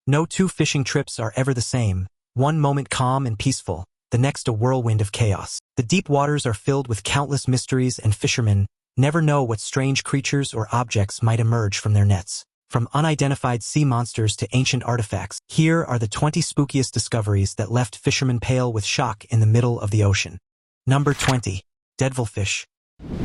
No two fishing trips are ever the same, one moment calm and peaceful, the next a whirlwind of chaos. The deep waters are filled with countless mysteries, and fishermen never know what strange creatures or objects might emerge from their nets. From unidentified sea monsters to ancient artifacts, here are the 20 spookiest discoveries that left fishermen pale with shock in the middle of the ocean. Number 20. Devilfish.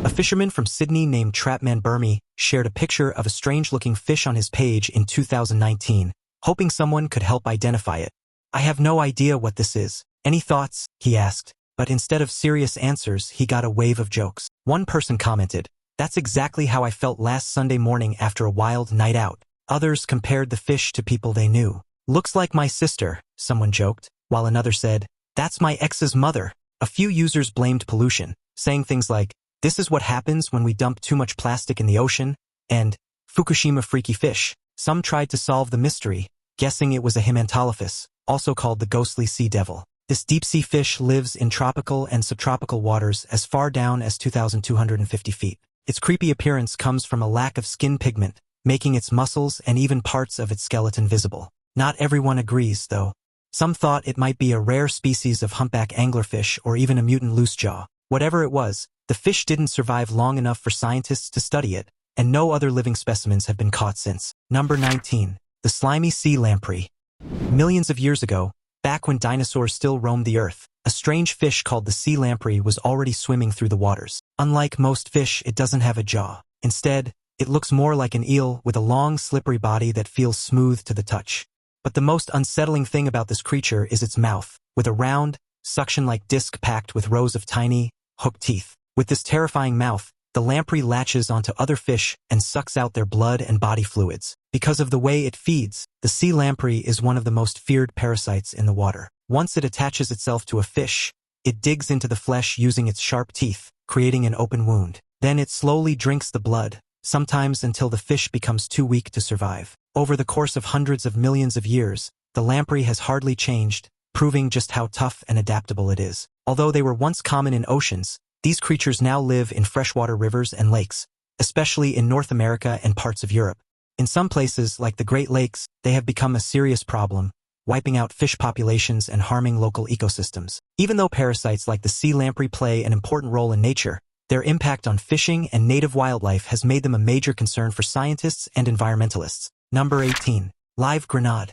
A fisherman from Sydney named Trapman Burmy shared a picture of a strange-looking fish on his page in 2019, hoping someone could help identify it. "I have no idea what this is. Any thoughts?" he asked, but instead of serious answers, he got a wave of jokes. One person commented, "That's exactly how I felt last Sunday morning after a wild night out." Others compared the fish to people they knew. "Looks like my sister," someone joked, while another said, "That's my ex's mother." A few users blamed pollution, saying things like, "This is what happens when we dump too much plastic in the ocean," and "Fukushima freaky fish." Some tried to solve the mystery, guessing it was a himantolophus, also called the ghostly sea devil. This deep-sea fish lives in tropical and subtropical waters as far down as 2,250 feet. Its creepy appearance comes from a lack of skin pigment, making its muscles and even parts of its skeleton visible. Not everyone agrees, though. Some thought it might be a rare species of humpback anglerfish or even a mutant loosejaw. Whatever it was, the fish didn't survive long enough for scientists to study it, and no other living specimens have been caught since. Number 19. The slimy sea lamprey. Millions of years ago, back when dinosaurs still roamed the earth, a strange fish called the sea lamprey was already swimming through the waters. Unlike most fish, it doesn't have a jaw. Instead, it looks more like an eel with a long, slippery body that feels smooth to the touch. But the most unsettling thing about this creature is its mouth, with a round, suction-like disc packed with rows of tiny, hooked teeth. With this terrifying mouth, the lamprey latches onto other fish and sucks out their blood and body fluids. Because of the way it feeds, the sea lamprey is one of the most feared parasites in the water. Once it attaches itself to a fish, it digs into the flesh using its sharp teeth, creating an open wound. Then it slowly drinks the blood, sometimes until the fish becomes too weak to survive. Over the course of hundreds of millions of years, the lamprey has hardly changed, proving just how tough and adaptable it is. Although they were once common in oceans, these creatures now live in freshwater rivers and lakes, especially in North America and parts of Europe. In some places, like the Great Lakes, they have become a serious problem, wiping out fish populations and harming local ecosystems. Even though parasites like the sea lamprey play an important role in nature, their impact on fishing and native wildlife has made them a major concern for scientists and environmentalists. Number 18. Live grenade.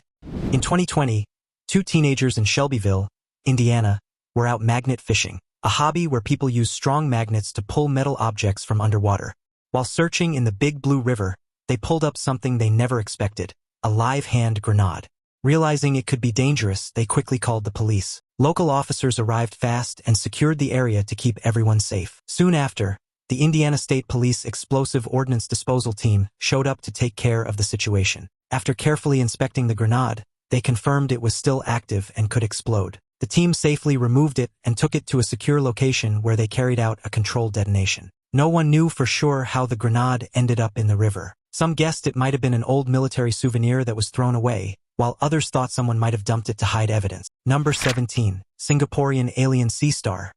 In 2020, two teenagers in Shelbyville, Indiana, were out magnet fishing, a hobby where people use strong magnets to pull metal objects from underwater. While searching in the Big Blue River, they pulled up something they never expected, a live hand grenade. Realizing it could be dangerous, they quickly called the police. Local officers arrived fast and secured the area to keep everyone safe. Soon after, the Indiana State Police Explosive Ordnance Disposal Team showed up to take care of the situation. After carefully inspecting the grenade, they confirmed it was still active and could explode. The team safely removed it and took it to a secure location where they carried out a controlled detonation. No one knew for sure how the grenade ended up in the river. Some guessed it might have been an old military souvenir that was thrown away, while others thought someone might have dumped it to hide evidence. Number 17. Singaporean alien sea star.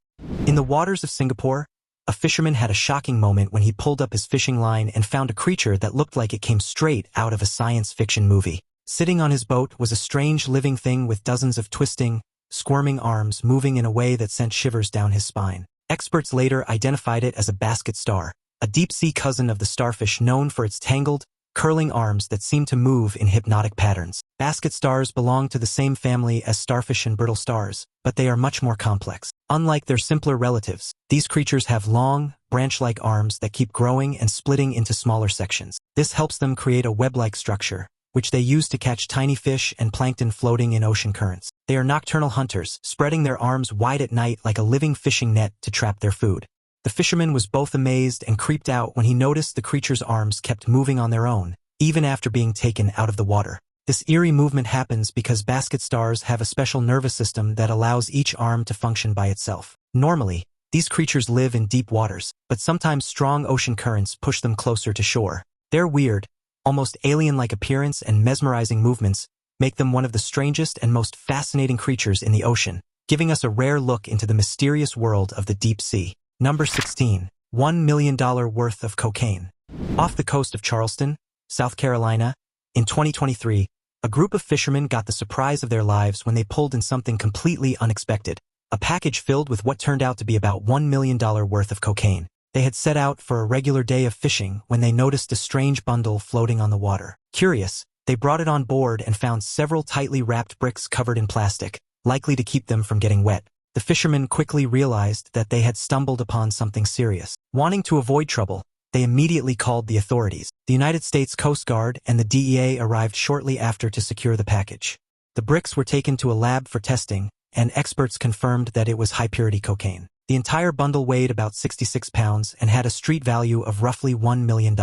In the waters of Singapore, a fisherman had a shocking moment when he pulled up his fishing line and found a creature that looked like it came straight out of a science fiction movie. Sitting on his boat was a strange living thing with dozens of twisting, squirming arms moving in a way that sent shivers down his spine. Experts later identified it as a basket star, a deep-sea cousin of the starfish known for its tangled, curling arms that seem to move in hypnotic patterns. Basket stars belong to the same family as starfish and brittle stars, but they are much more complex. Unlike their simpler relatives, these creatures have long, branch-like arms that keep growing and splitting into smaller sections. This helps them create a web-like structure, which they use to catch tiny fish and plankton floating in ocean currents. They are nocturnal hunters, spreading their arms wide at night like a living fishing net to trap their food. The fisherman was both amazed and creeped out when he noticed the creature's arms kept moving on their own, even after being taken out of the water. This eerie movement happens because basket stars have a special nervous system that allows each arm to function by itself. Normally, these creatures live in deep waters, but sometimes strong ocean currents push them closer to shore. Their weird, almost alien-like appearance and mesmerizing movements make them one of the strangest and most fascinating creatures in the ocean, giving us a rare look into the mysterious world of the deep sea. Number 16. $1 million worth of cocaine. Off the coast of Charleston, South Carolina, in 2023, A group of fishermen got the surprise of their lives when they pulled in something completely unexpected, a package filled with what turned out to be about $1 million worth of cocaine. They had set out for a regular day of fishing when they noticed a strange bundle floating on the water. Curious, they brought it on board and found several tightly wrapped bricks covered in plastic, likely to keep them from getting wet. The fishermen quickly realized that they had stumbled upon something serious. Wanting to avoid trouble, they immediately called the authorities. The United States Coast Guard and the DEA arrived shortly after to secure the package. The bricks were taken to a lab for testing, and experts confirmed that it was high-purity cocaine. The entire bundle weighed about 66 pounds and had a street value of roughly $1 million.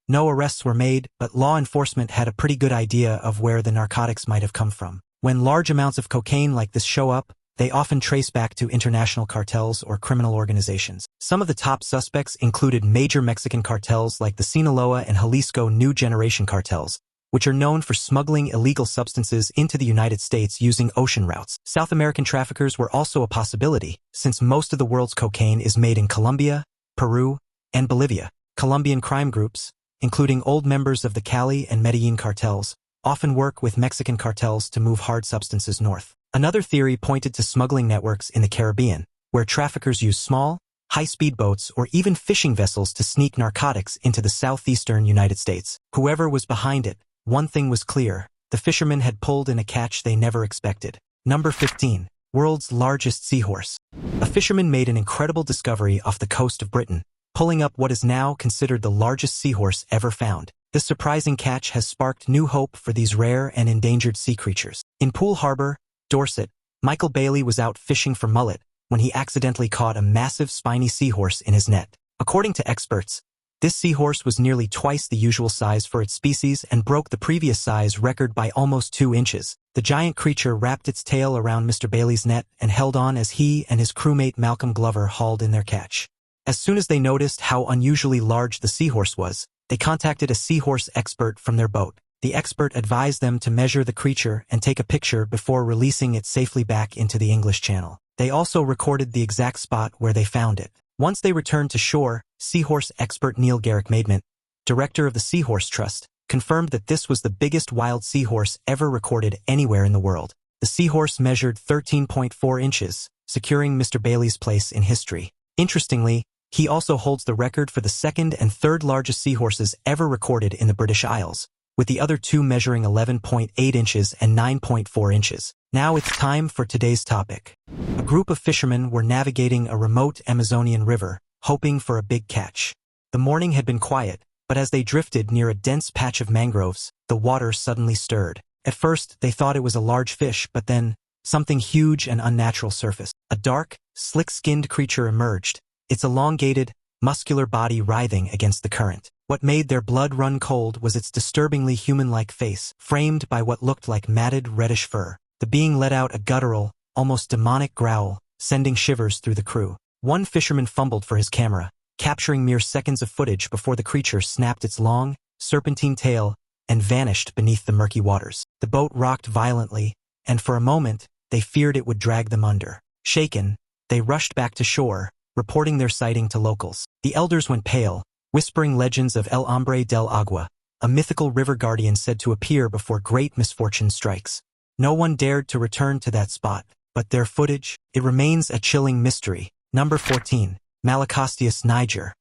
No arrests were made, but law enforcement had a pretty good idea of where the narcotics might have come from. When large amounts of cocaine like this show up, they often trace back to international cartels or criminal organizations. Some of the top suspects included major Mexican cartels like the Sinaloa and Jalisco New Generation cartels, which are known for smuggling illegal substances into the United States using ocean routes. South American traffickers were also a possibility, since most of the world's cocaine is made in Colombia, Peru, and Bolivia. Colombian crime groups, including old members of the Cali and Medellin cartels, often work with Mexican cartels to move hard substances north. Another theory pointed to smuggling networks in the Caribbean, where traffickers use small, high-speed boats or even fishing vessels to sneak narcotics into the southeastern United States. Whoever was behind it, one thing was clear: the fishermen had pulled in a catch they never expected. Number 15. World's largest seahorse. A fisherman made an incredible discovery off the coast of Britain, pulling up what is now considered the largest seahorse ever found. This surprising catch has sparked new hope for these rare and endangered sea creatures. In Poole Harbor, Dorset, Michael Bailey was out fishing for mullet when he accidentally caught a massive spiny seahorse in his net. According to experts, this seahorse was nearly twice the usual size for its species and broke the previous size record by almost 2 inches. The giant creature wrapped its tail around Mr. Bailey's net and held on as he and his crewmate Malcolm Glover hauled in their catch. As soon as they noticed how unusually large the seahorse was, they contacted a seahorse expert from their boat. The expert advised them to measure the creature and take a picture before releasing it safely back into the English Channel. They also recorded the exact spot where they found it. Once they returned to shore, seahorse expert Neil Garrick-Maidment, director of the Seahorse Trust, confirmed that this was the biggest wild seahorse ever recorded anywhere in the world. The seahorse measured 13.4 inches, securing Mr. Bailey's place in history. Interestingly, he also holds the record for the second and third largest seahorses ever recorded in the British Isles, with the other two measuring 11.8 inches and 9.4 inches. Now it's time for today's topic. A group of fishermen were navigating a remote Amazonian river, hoping for a big catch. The morning had been quiet, but as they drifted near a dense patch of mangroves, the water suddenly stirred. At first, they thought it was a large fish, but then, something huge and unnatural surfaced. A dark, slick-skinned creature emerged, its elongated, muscular body writhing against the current. What made their blood run cold was its disturbingly human-like face, framed by what looked like matted reddish fur. The being let out a guttural, almost demonic growl, sending shivers through the crew. One fisherman fumbled for his camera, capturing mere seconds of footage before the creature snapped its long, serpentine tail and vanished beneath the murky waters. The boat rocked violently, and for a moment, they feared it would drag them under. Shaken, they rushed back to shore, reporting their sighting to locals. The elders went pale, whispering legends of El Hombre del Agua, a mythical river guardian said to appear before great misfortune strikes. No one dared to return to that spot, but their footage, it remains a chilling mystery. Number 14. Malacosteus niger.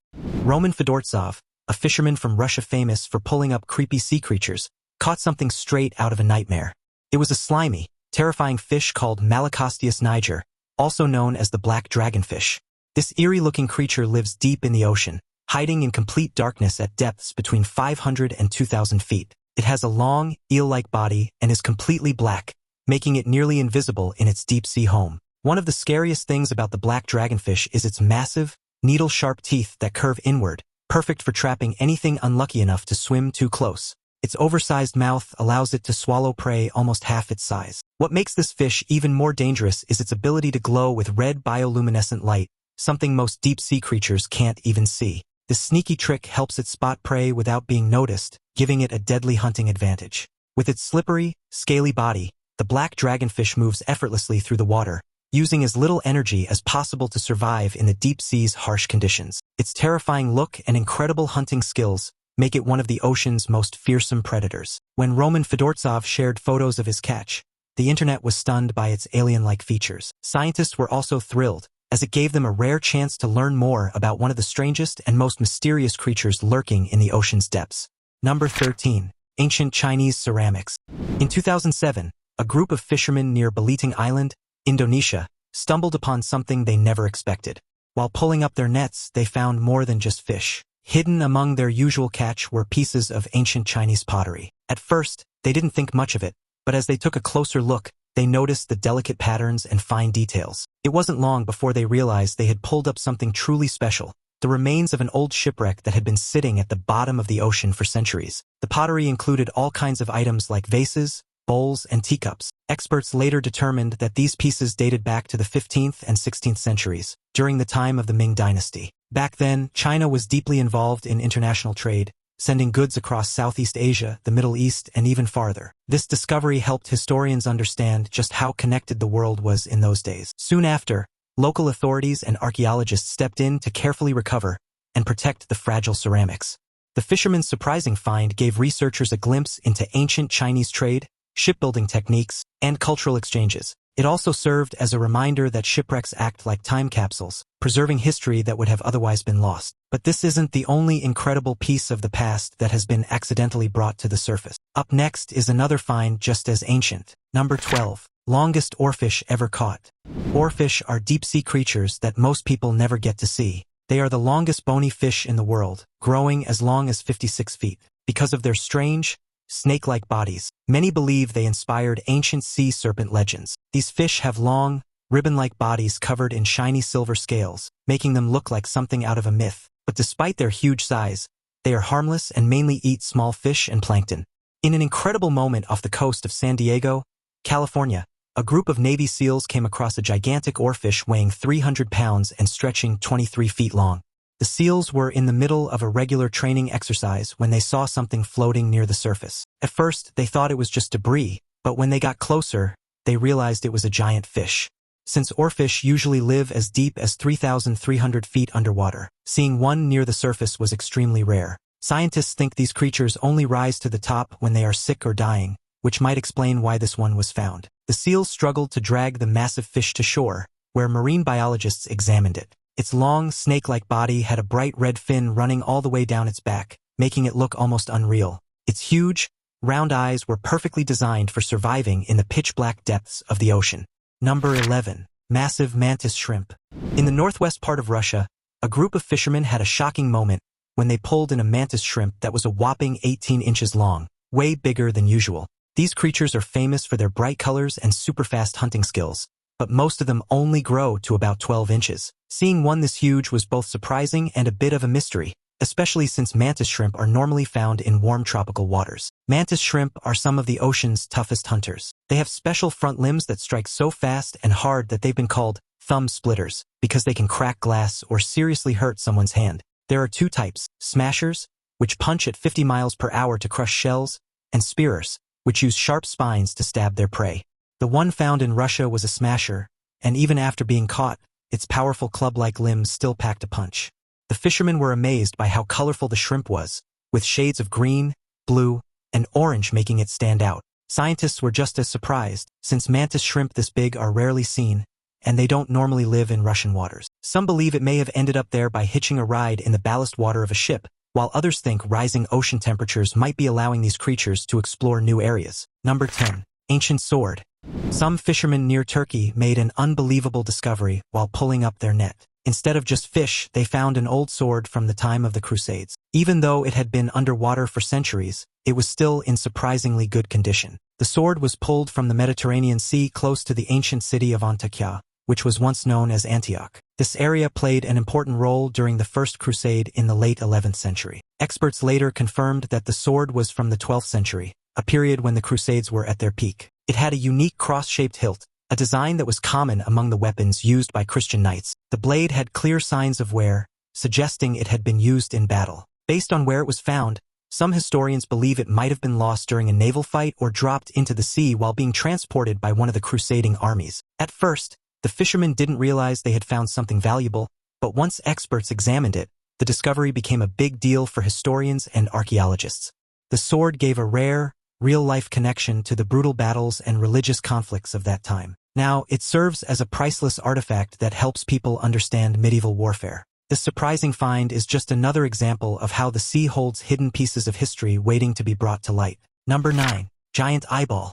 Roman Fedortsov, a fisherman from Russia famous for pulling up creepy sea creatures, caught something straight out of a nightmare. It was a slimy, terrifying fish called Malacosteus niger, also known as the black dragonfish. This eerie-looking creature lives deep in the ocean, hiding in complete darkness at depths between 500 and 2,000 feet. It has a long, eel-like body and is completely black, making it nearly invisible in its deep-sea home. One of the scariest things about the black dragonfish is its massive, needle-sharp teeth that curve inward, perfect for trapping anything unlucky enough to swim too close. Its oversized mouth allows it to swallow prey almost half its size. What makes this fish even more dangerous is its ability to glow with red bioluminescent light, something most deep-sea creatures can't even see. This sneaky trick helps it spot prey without being noticed, giving it a deadly hunting advantage. With its slippery, scaly body, the black dragonfish moves effortlessly through the water, using as little energy as possible to survive in the deep sea's harsh conditions. Its terrifying look and incredible hunting skills make it one of the ocean's most fearsome predators. When Roman Fedortsov shared photos of his catch, the internet was stunned by its alien-like features. Scientists were also thrilled, as it gave them a rare chance to learn more about one of the strangest and most mysterious creatures lurking in the ocean's depths. Number 13. Ancient Chinese ceramics. In 2007, a group of fishermen near Belitung Island, Indonesia, stumbled upon something they never expected. While pulling up their nets, they found more than just fish. Hidden among their usual catch were pieces of ancient Chinese pottery. At first, they didn't think much of it, but as they took a closer look, they noticed the delicate patterns and fine details. It wasn't long before they realized they had pulled up something truly special, the remains of an old shipwreck that had been sitting at the bottom of the ocean for centuries. The pottery included all kinds of items like vases, bowls, and teacups. Experts later determined that these pieces dated back to the 15th and 16th centuries, during the time of the Ming dynasty. Back then, China was deeply involved in international trade, sending goods across Southeast Asia, the Middle East, and even farther. This discovery helped historians understand just how connected the world was in those days. Soon after, local authorities and archaeologists stepped in to carefully recover and protect the fragile ceramics. The fishermen's surprising find gave researchers a glimpse into ancient Chinese trade, shipbuilding techniques, and cultural exchanges. It also served as a reminder that shipwrecks act like time capsules, preserving history that would have otherwise been lost. But this isn't the only incredible piece of the past that has been accidentally brought to the surface. Up next is another find just as ancient. Number 12. Longest oarfish ever caught. Oarfish are deep-sea creatures that most people never get to see. They are the longest bony fish in the world, growing as long as 56 feet. Because of their strange, snake-like bodies, many believe they inspired ancient sea serpent legends. These fish have long, ribbon-like bodies covered in shiny silver scales, making them look like something out of a myth. But despite their huge size, they are harmless and mainly eat small fish and plankton. In an incredible moment off the coast of San Diego, California, a group of Navy SEALs came across a gigantic oarfish weighing 300 pounds and stretching 23 feet long. The SEALs were in the middle of a regular training exercise when they saw something floating near the surface. At first, they thought it was just debris, but when they got closer, they realized it was a giant fish. Since oarfish usually live as deep as 3,300 feet underwater, seeing one near the surface was extremely rare. Scientists think these creatures only rise to the top when they are sick or dying, which might explain why this one was found. The SEALs struggled to drag the massive fish to shore, where marine biologists examined it. Its long, snake-like body had a bright red fin running all the way down its back, making it look almost unreal. Its huge, round eyes were perfectly designed for surviving in the pitch-black depths of the ocean. Number 11. Massive mantis shrimp. In the northwest part of Russia, a group of fishermen had a shocking moment when they pulled in a mantis shrimp that was a whopping 18 inches long, way bigger than usual. These creatures are famous for their bright colors and super-fast hunting skills, but most of them only grow to about 12 inches. Seeing one this huge was both surprising and a bit of a mystery, especially since mantis shrimp are normally found in warm tropical waters. Mantis shrimp are some of the ocean's toughest hunters. They have special front limbs that strike so fast and hard that they've been called thumb splitters, because they can crack glass or seriously hurt someone's hand. There are two types: smashers, which punch at 50 miles per hour to crush shells, and spearers, which use sharp spines to stab their prey. The one found in Russia was a smasher, and even after being caught, its powerful club-like limbs still packed a punch. The fishermen were amazed by how colorful the shrimp was, with shades of green, blue, and orange making it stand out. Scientists were just as surprised, since mantis shrimp this big are rarely seen, and they don't normally live in Russian waters. Some believe it may have ended up there by hitching a ride in the ballast water of a ship, while others think rising ocean temperatures might be allowing these creatures to explore new areas. Number 10. Ancient sword. Some fishermen near Turkey made an unbelievable discovery while pulling up their net. Instead of just fish, they found an old sword from the time of the Crusades. Even though it had been underwater for centuries, it was still in surprisingly good condition. The sword was pulled from the Mediterranean Sea close to the ancient city of Antakya, which was once known as Antioch. This area played an important role during the First Crusade in the late 11th century. Experts later confirmed that the sword was from the 12th century, a period when the Crusades were at their peak. It had a unique cross-shaped hilt, a design that was common among the weapons used by Christian knights. The blade had clear signs of wear, suggesting it had been used in battle. Based on where it was found, some historians believe it might have been lost during a naval fight or dropped into the sea while being transported by one of the crusading armies. At first, the fishermen didn't realize they had found something valuable, but once experts examined it, the discovery became a big deal for historians and archaeologists. The sword gave a rare, real-life connection to the brutal battles and religious conflicts of that time. Now, it serves as a priceless artifact that helps people understand medieval warfare. This surprising find is just another example of how the sea holds hidden pieces of history waiting to be brought to light. Number 9. Giant eyeball.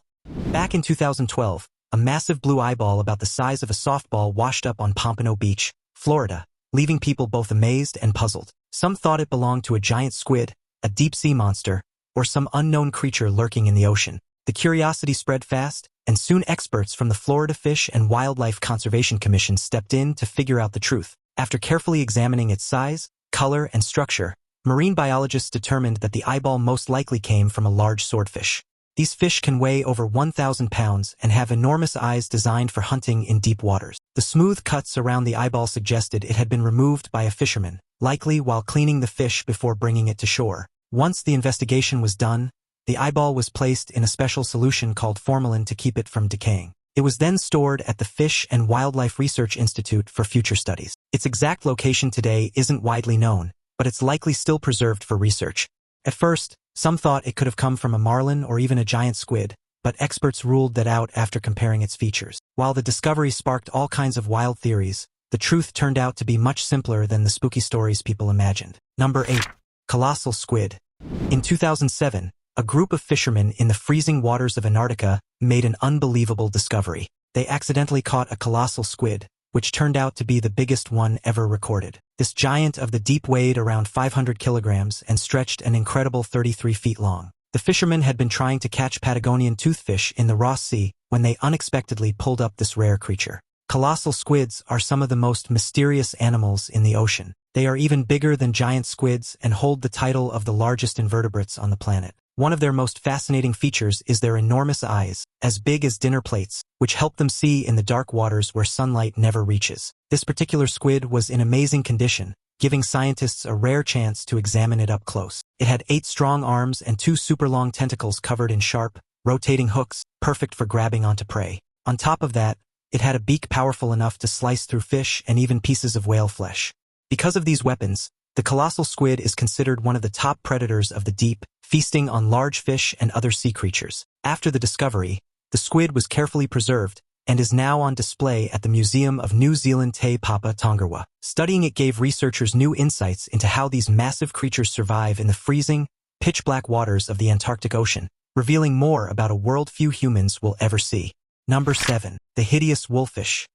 Back in 2012, a massive blue eyeball about the size of a softball washed up on Pompano Beach, Florida, leaving people both amazed and puzzled. Some thought it belonged to a giant squid, a deep-sea monster, or some unknown creature lurking in the ocean. The curiosity spread fast, and soon experts from the Florida Fish and Wildlife Conservation Commission stepped in to figure out the truth. After carefully examining its size, color, and structure, marine biologists determined that the eyeball most likely came from a large swordfish. These fish can weigh over 1,000 pounds and have enormous eyes designed for hunting in deep waters. The smooth cuts around the eyeball suggested it had been removed by a fisherman, likely while cleaning the fish before bringing it to shore. Once the investigation was done, the eyeball was placed in a special solution called formalin to keep it from decaying. It was then stored at the Fish and Wildlife Research Institute for future studies. Its exact location today isn't widely known, but it's likely still preserved for research. At first, some thought it could have come from a marlin or even a giant squid, but experts ruled that out after comparing its features. While the discovery sparked all kinds of wild theories, the truth turned out to be much simpler than the spooky stories people imagined. Number 8. Colossal squid. In 2007, a group of fishermen in the freezing waters of Antarctica made an unbelievable discovery. They accidentally caught a colossal squid, which turned out to be the biggest one ever recorded. This giant of the deep weighed around 500 kilograms and stretched an incredible 33 feet long. The fishermen had been trying to catch Patagonian toothfish in the Ross Sea when they unexpectedly pulled up this rare creature. Colossal squids are some of the most mysterious animals in the ocean. They are even bigger than giant squids and hold the title of the largest invertebrates on the planet. One of their most fascinating features is their enormous eyes, as big as dinner plates, which help them see in the dark waters where sunlight never reaches. This particular squid was in amazing condition, giving scientists a rare chance to examine it up close. It had 8 strong arms and 2 super long tentacles covered in sharp, rotating hooks, perfect for grabbing onto prey. On top of that, it had a beak powerful enough to slice through fish and even pieces of whale flesh. Because of these weapons, the colossal squid is considered one of the top predators of the deep, feasting on large fish and other sea creatures. After the discovery, the squid was carefully preserved and is now on display at the Museum of New Zealand Te Papa Tongarewa. Studying it gave researchers new insights into how these massive creatures survive in the freezing, pitch-black waters of the Antarctic Ocean, revealing more about a world few humans will ever see. Number 7. The hideous wolfish.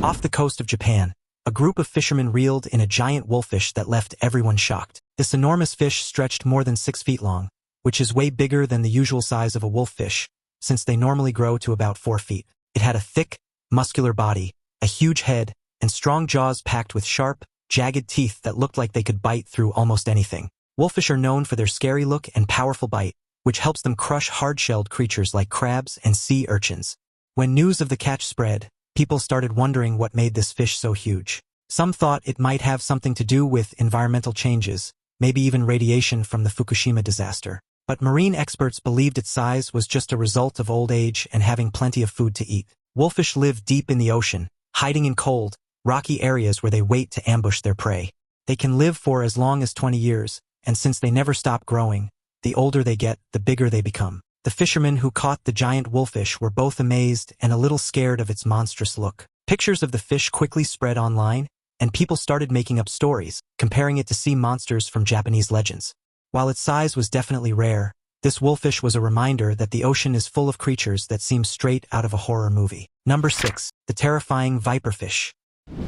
Off the coast of Japan, a group of fishermen reeled in a giant wolfish that left everyone shocked. This enormous fish stretched more than 6 feet long, which is way bigger than the usual size of a wolffish, since they normally grow to about 4 feet. It had a thick, muscular body, a huge head, and strong jaws packed with sharp, jagged teeth that looked like they could bite through almost anything. Wolfish are known for their scary look and powerful bite, which helps them crush hard-shelled creatures like crabs and sea urchins. When news of the catch spread, people started wondering what made this fish so huge. Some thought it might have something to do with environmental changes, maybe even radiation from the Fukushima disaster. But marine experts believed its size was just a result of old age and having plenty of food to eat. Wolfish live deep in the ocean, hiding in cold, rocky areas where they wait to ambush their prey. They can live for as long as 20 years, and since they never stop growing, the older they get, the bigger they become. The fishermen who caught the giant wolfish were both amazed and a little scared of its monstrous look. Pictures of the fish quickly spread online, and people started making up stories, comparing it to sea monsters from Japanese legends. While its size was definitely rare, this wolfish was a reminder that the ocean is full of creatures that seem straight out of a horror movie. Number 6. The terrifying viperfish.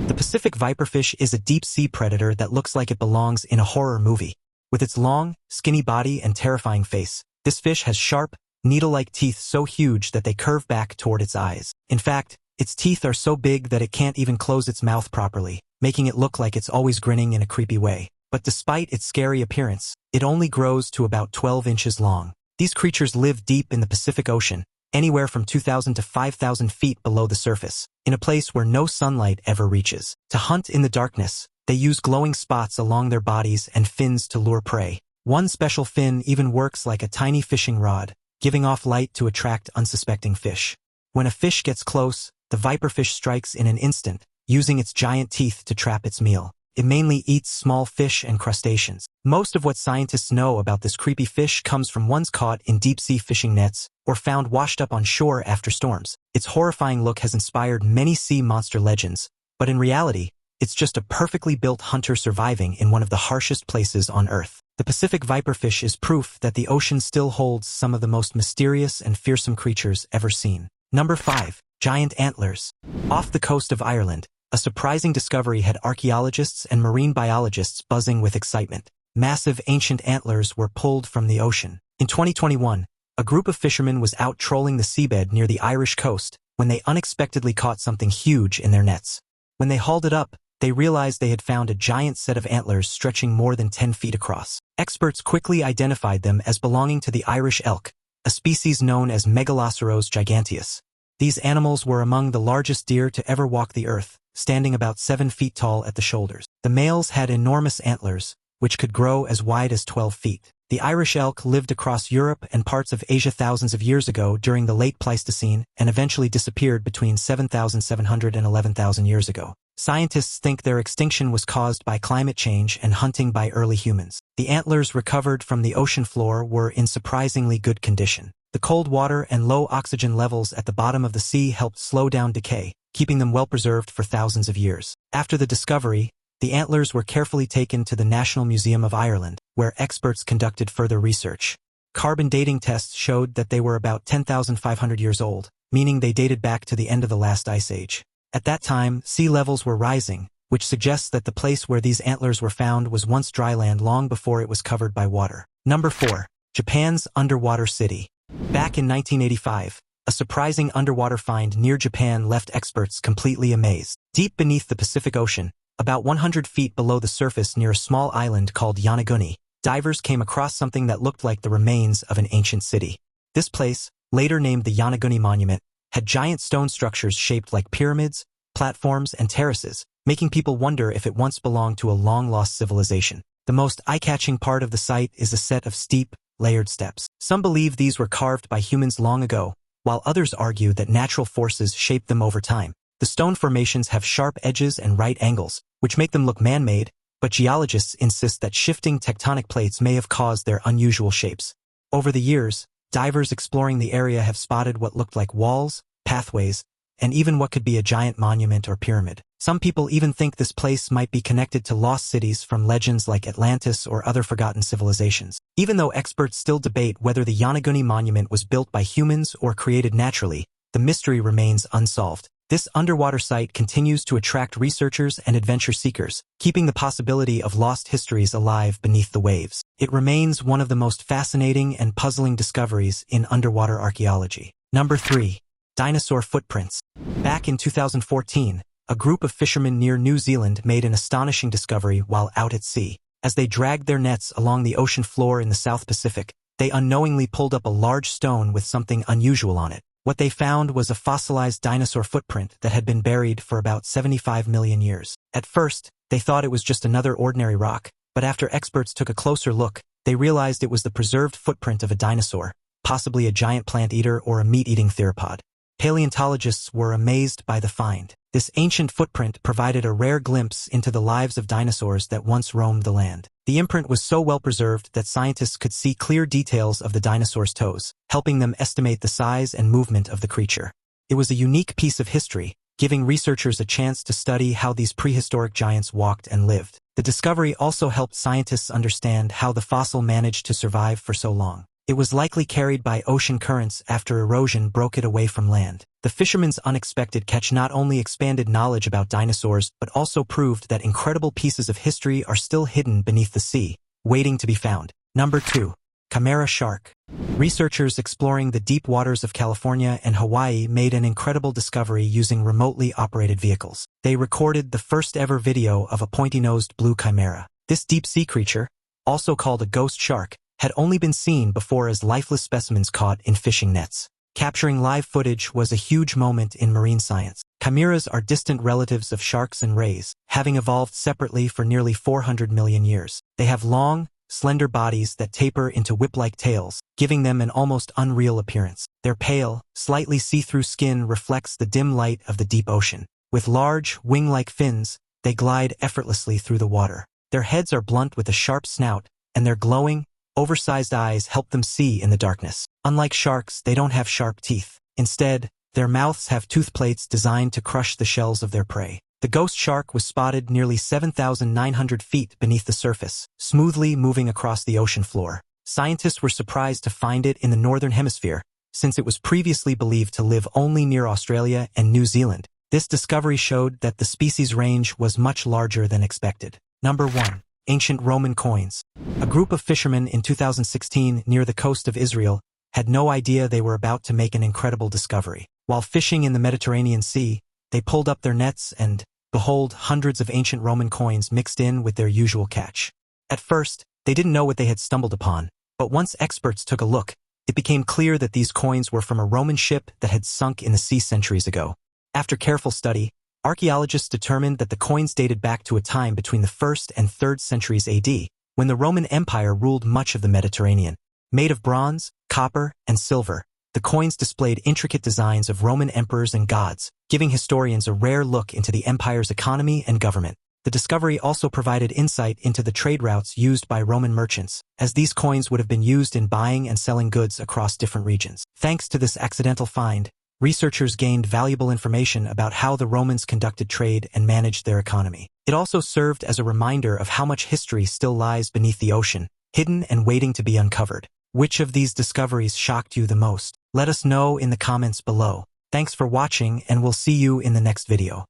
The Pacific viperfish is a deep-sea predator that looks like it belongs in a horror movie. With its long, skinny body and terrifying face, this fish has sharp, needle-like teeth so huge that they curve back toward its eyes. In fact, its teeth are so big that it can't even close its mouth properly, making it look like it's always grinning in a creepy way. But despite its scary appearance, it only grows to about 12 inches long. These creatures live deep in the Pacific Ocean, anywhere from 2,000 to 5,000 feet below the surface, in a place where no sunlight ever reaches. To hunt in the darkness, they use glowing spots along their bodies and fins to lure prey. One special fin even works like a tiny fishing rod, giving off light to attract unsuspecting fish. When a fish gets close, the viperfish strikes in an instant, using its giant teeth to trap its meal. It mainly eats small fish and crustaceans. Most of what scientists know about this creepy fish comes from ones caught in deep-sea fishing nets or found washed up on shore after storms. Its horrifying look has inspired many sea monster legends, but in reality, it's just a perfectly built hunter surviving in one of the harshest places on Earth. The Pacific viperfish is proof that the ocean still holds some of the most mysterious and fearsome creatures ever seen. Number 5. Giant antlers. Off the coast of Ireland, a surprising discovery had archaeologists and marine biologists buzzing with excitement. Massive ancient antlers were pulled from the ocean. In 2021, a group of fishermen was out trolling the seabed near the Irish coast when they unexpectedly caught something huge in their nets. When they hauled it up, they realized they had found a giant set of antlers stretching more than 10 feet across. Experts quickly identified them as belonging to the Irish elk, a species known as Megaloceros giganteus. These animals were among the largest deer to ever walk the earth, standing about 7 feet tall at the shoulders. The males had enormous antlers, which could grow as wide as 12 feet. The Irish elk lived across Europe and parts of Asia thousands of years ago during the late Pleistocene and eventually disappeared between 7,700 and 11,000 years ago. Scientists think their extinction was caused by climate change and hunting by early humans. The antlers recovered from the ocean floor were in surprisingly good condition. The cold water and low oxygen levels at the bottom of the sea helped slow down decay, keeping them well preserved for thousands of years. After the discovery, the antlers were carefully taken to the National Museum of Ireland, where experts conducted further research. Carbon dating tests showed that they were about 10,500 years old, meaning they dated back to the end of the last ice age. At that time, sea levels were rising, which suggests that the place where these antlers were found was once dry land long before it was covered by water. Number 4. Japan's underwater city. Back in 1985, a surprising underwater find near Japan left experts completely amazed. Deep beneath the Pacific Ocean, about 100 feet below the surface near a small island called Yonaguni, divers came across something that looked like the remains of an ancient city. This place, later named the Yonaguni Monument, had giant stone structures shaped like pyramids, platforms, and terraces, making people wonder if it once belonged to a long-lost civilization. The most eye-catching part of the site is a set of steep, layered steps. Some believe these were carved by humans long ago, while others argue that natural forces shaped them over time. The stone formations have sharp edges and right angles, which make them look man-made, but geologists insist that shifting tectonic plates may have caused their unusual shapes. Over the years, divers exploring the area have spotted what looked like walls, pathways, and even what could be a giant monument or pyramid. Some people even think this place might be connected to lost cities from legends like Atlantis or other forgotten civilizations. Even though experts still debate whether the Yonaguni Monument was built by humans or created naturally, the mystery remains unsolved. This underwater site continues to attract researchers and adventure seekers, keeping the possibility of lost histories alive beneath the waves. It remains one of the most fascinating and puzzling discoveries in underwater archaeology. Number 3. Dinosaur footprints. Back in 2014, a group of fishermen near New Zealand made an astonishing discovery while out at sea. As they dragged their nets along the ocean floor in the South Pacific, they unknowingly pulled up a large stone with something unusual on it. What they found was a fossilized dinosaur footprint that had been buried for about 75 million years. At first, they thought it was just another ordinary rock, but after experts took a closer look, they realized it was the preserved footprint of a dinosaur, possibly a giant plant eater or a meat-eating theropod. Paleontologists were amazed by the find. This ancient footprint provided a rare glimpse into the lives of dinosaurs that once roamed the land. The imprint was so well preserved that scientists could see clear details of the dinosaur's toes, helping them estimate the size and movement of the creature. It was a unique piece of history, giving researchers a chance to study how these prehistoric giants walked and lived. The discovery also helped scientists understand how the fossil managed to survive for so long. It was likely carried by ocean currents after erosion broke it away from land. The fishermen's unexpected catch not only expanded knowledge about dinosaurs but also proved that incredible pieces of history are still hidden beneath the sea, waiting to be found. Number 2. Chimera shark. Researchers exploring the deep waters of California and Hawaii made an incredible discovery using remotely operated vehicles. They recorded the first ever video of a pointy-nosed blue chimera. This deep-sea creature, also called a ghost shark, had only been seen before as lifeless specimens caught in fishing nets. Capturing live footage was a huge moment in marine science. Chimeras are distant relatives of sharks and rays, having evolved separately for nearly 400 million years. They have long, slender bodies that taper into whip-like tails, giving them an almost unreal appearance. Their pale, slightly see-through skin reflects the dim light of the deep ocean. With large, wing-like fins, they glide effortlessly through the water. Their heads are blunt with a sharp snout, and their glowing, oversized eyes help them see in the darkness. Unlike sharks, they don't have sharp teeth. Instead, their mouths have tooth plates designed to crush the shells of their prey. The ghost shark was spotted nearly 7,900 feet beneath the surface, smoothly moving across the ocean floor. Scientists were surprised to find it in the northern hemisphere, since it was previously believed to live only near Australia and New Zealand. This discovery showed that the species' range was much larger than expected. Number 1. Ancient Roman coins. A group of fishermen in 2016 near the coast of Israel had no idea they were about to make an incredible discovery. While fishing in the Mediterranean Sea, they pulled up their nets and, behold, hundreds of ancient Roman coins mixed in with their usual catch. At first, they didn't know what they had stumbled upon, but once experts took a look, it became clear that these coins were from a Roman ship that had sunk in the sea centuries ago. After careful study, archaeologists determined that the coins dated back to a time between the 1st and 3rd centuries AD, when the Roman Empire ruled much of the Mediterranean. Made of bronze, copper, and silver, the coins displayed intricate designs of Roman emperors and gods, giving historians a rare look into the empire's economy and government. The discovery also provided insight into the trade routes used by Roman merchants, as these coins would have been used in buying and selling goods across different regions. Thanks to this accidental find, researchers gained valuable information about how the Romans conducted trade and managed their economy. It also served as a reminder of how much history still lies beneath the ocean, hidden and waiting to be uncovered. Which of these discoveries shocked you the most? Let us know in the comments below. Thanks for watching, and we'll see you in the next video.